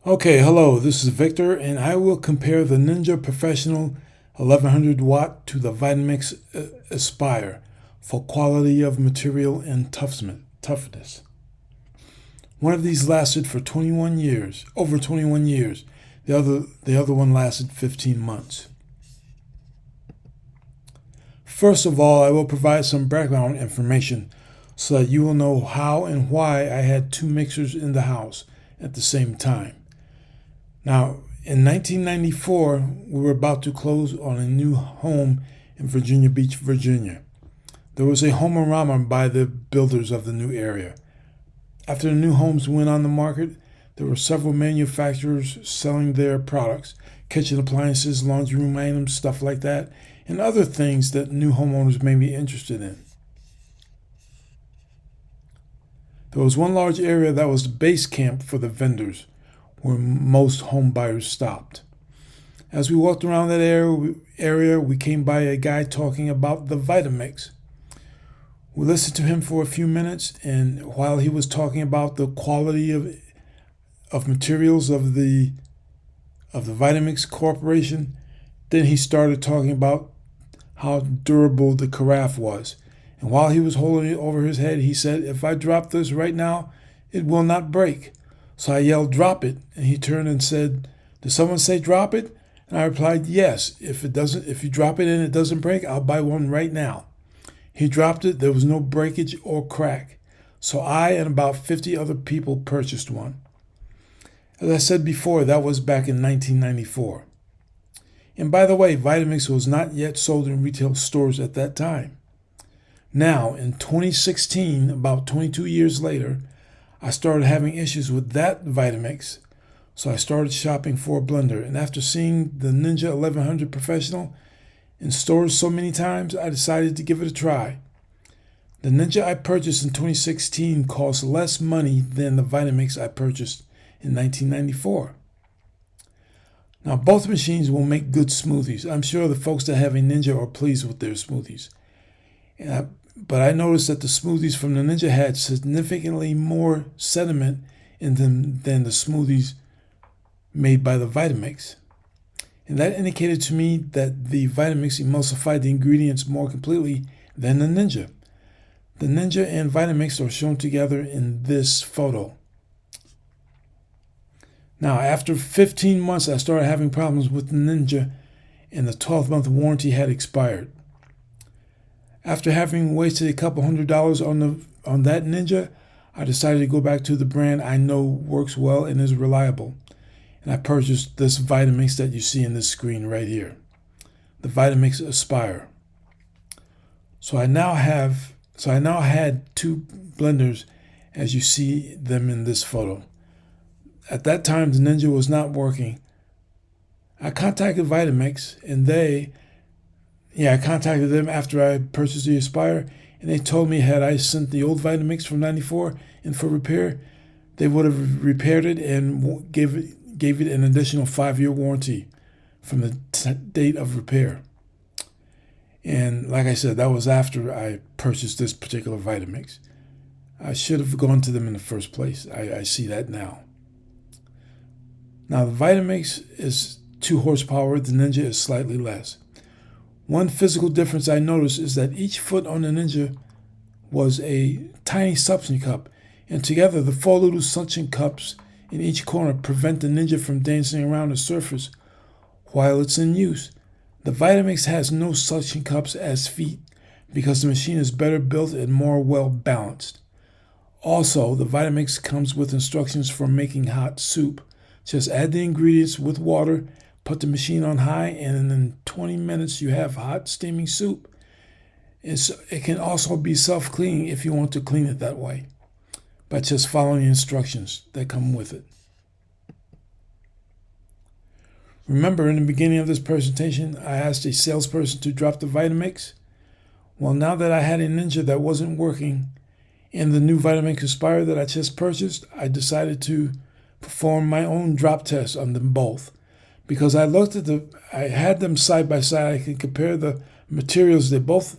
Okay, hello, this is Victor, and I will compare the Ninja Professional 1100 watt to the Vitamix Aspire for quality of material and toughness. One of these lasted for 21 years, over 21 years. The other one lasted 15 months. First of all, I will provide some background information so that you will know how and why I had two mixers in the house at the same time. Now, in 1994, we were about to close on a new home in Virginia Beach, Virginia. There was a home-a-rama by the builders of the new area. After the new homes went on the market, there were several manufacturers selling their products, kitchen appliances, laundry room items, stuff like that, and other things that new homeowners may be interested in. There was one large area that was the base camp for the vendors, where most home buyers stopped. As we walked around that area, we came by a guy talking about the Vita-Mix. We listened to him for a few minutes, and while he was talking about the quality of materials of the Vitamix Corporation, then he started talking about how durable the carafe was. And while he was holding it over his head, he said, "If I drop this right now, it will not break." So I yelled, "Drop it." And he turned and said, "Did someone say drop it?" And I replied, "Yes. If you drop it and it doesn't break, I'll buy one right now." He dropped it. There was no breakage or crack. So I and about 50 other people purchased one. As I said before, that was back in 1994. And by the way, Vitamix was not yet sold in retail stores at that time. Now, in 2016, about 22 years later, I started having issues with that Vitamix, so I started shopping for a blender. And after seeing the Ninja 1100 Professional in stores so many times, I decided to give it a try. The Ninja I purchased in 2016 cost less money than the Vitamix I purchased in 1994. Now, both machines will make good smoothies. I'm sure the folks that have a Ninja are pleased with their smoothies. But I noticed that the smoothies from the Ninja had significantly more sediment in them than the smoothies made by the Vitamix. And that indicated to me that the Vitamix emulsified the ingredients more completely than the Ninja. The Ninja and Vitamix are shown together in this photo. Now, after 15 months, I started having problems with the Ninja, and the 12-month warranty had expired. After having wasted a couple $100 on that Ninja, I decided to go back to the brand I know works well and is reliable. And I purchased this Vitamix that you see in this screen right here, the Vitamix Aspire. So I now had two blenders as you see them in this photo. At that time, the Ninja was not working. I contacted Vitamix, and I contacted them after I purchased the Aspire, and they told me had I sent the old Vitamix from '94 in for repair, they would have repaired it and gave it an additional 5-year warranty from the date of repair. And like I said, that was after I purchased this particular Vitamix. I should have gone to them in the first place. I see that now. Now, the Vitamix is 2 horsepower. The Ninja is slightly less. One physical difference I noticed is that each foot on the Ninja was a tiny suction cup, and together the 4 little suction cups in each corner prevent the Ninja from dancing around the surface while it's in use. The Vitamix has no suction cups as feet because the machine is better built and more well balanced. Also, the Vitamix comes with instructions for making hot soup. Just add the ingredients with water, put the machine on high, and in 20 minutes you have hot steaming soup. It can also be self-cleaning if you want to clean it that way, by just following the instructions that come with it. Remember, in the beginning of this presentation, I asked a salesperson to drop the Vitamix? Well, now that I had a Ninja that wasn't working and the new Vitamix Aspire that I just purchased, I decided to perform my own drop test on them both. Because I had them side by side, I could compare the materials. They both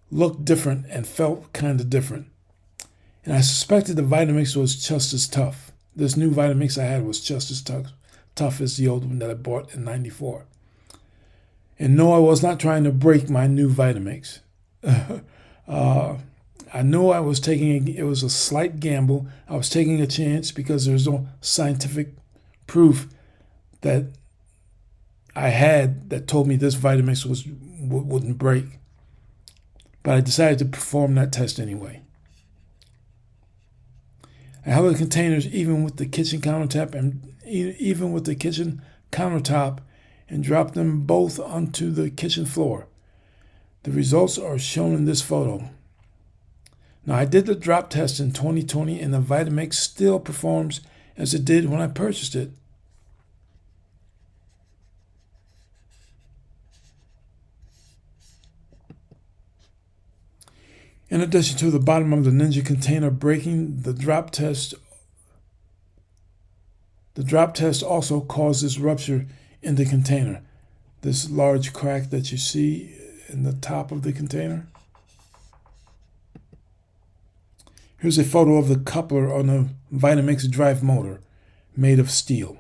looked different and felt kind of different. And I suspected the Vitamix was just as tough. This new Vitamix I had was just as tough as the old one that I bought in '94. And no, I was not trying to break my new Vitamix. I knew I was it was a slight gamble. I was taking a chance because there's no scientific proof that I had that told me this Vitamix wouldn't break. But I decided to perform that test anyway. I held the containers even with the kitchen countertop and dropped them both onto the kitchen floor. The results are shown in this photo. Now, I did the drop test in 2020 and the Vitamix still performs as it did when I purchased it. In addition to the bottom of the Ninja container breaking, the drop test also causes rupture in the container. This large crack that you see in the top of the container. Here's a photo of the coupler on the Vitamix drive motor, made of steel.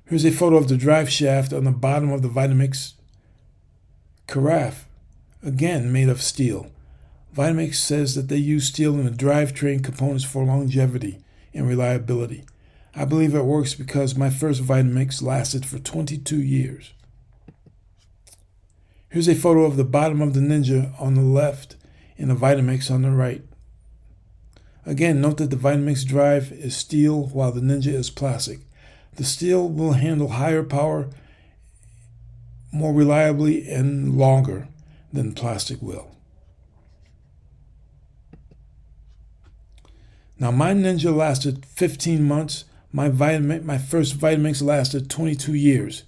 Here's a photo of the drive shaft on the bottom of the Vitamix carafe, again made of steel. Vitamix says that they use steel in the drivetrain components for longevity and reliability. I believe it works because my first Vitamix lasted for 22 years. Here's a photo of the bottom of the Ninja on the left and the Vitamix on the right. Again, note that the Vitamix drive is steel while the Ninja is plastic. The steel will handle higher power more reliably and longer than plastic will. Now, my Ninja lasted 15 months. My first Vitamix lasted 22 years.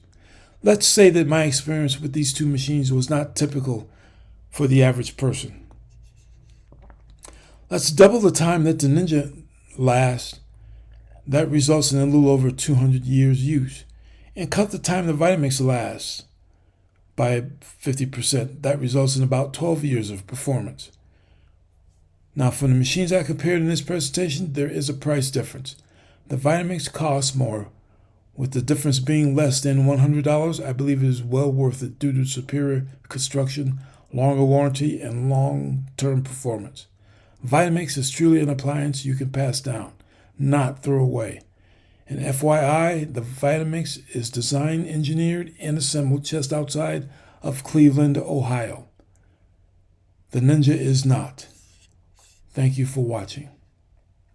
Let's say that my experience with these two machines was not typical for the average person. Let's double the time that the Ninja lasts. That results in a little over 200 years use. And cut the time the Vitamix lasts by 50%. That results in about 12 years of performance. Now, for the machines I compared in this presentation, there is a price difference. The Vitamix costs more. With the difference being less than $100, I believe it is well worth it due to superior construction, longer warranty, and long-term performance. Vitamix is truly an appliance you can pass down, not throw away. And FYI, the Vitamix is designed, engineered, and assembled just outside of Cleveland, Ohio. The Ninja is not. Thank you for watching.